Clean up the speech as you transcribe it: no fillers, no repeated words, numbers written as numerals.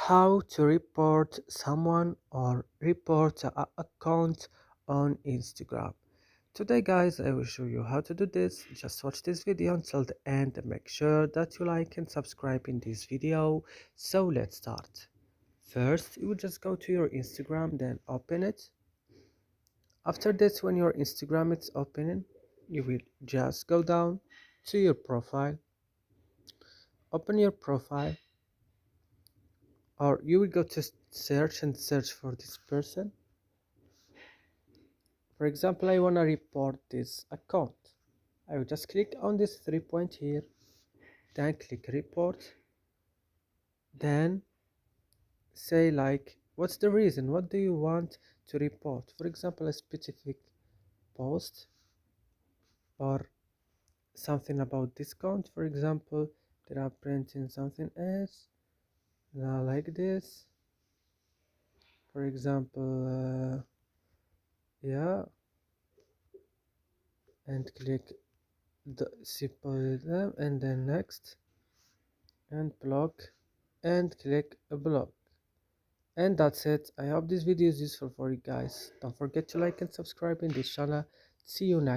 How to report someone or report an account on Instagram. Today guys, I will show you how to do this. Just watch this video until the end and make sure that you like and subscribe in this video. So let's start. First, you will just go to your Instagram, then open it. After this, when your Instagram is opening, you will just go down to your profile, open your profile, or you will go to search and search for this person. For example, I want to report this account. I will just click on this 3 point here, then click report, then say like what's the reason, what do you want to report. For example, a specific post or something about discount. For example, they are printing something else like this. For example, yeah, and click the simple them and then next and block and click a block. And that's it. I hope this video is useful for you guys. Don't forget to like and subscribe in this channel. See you next.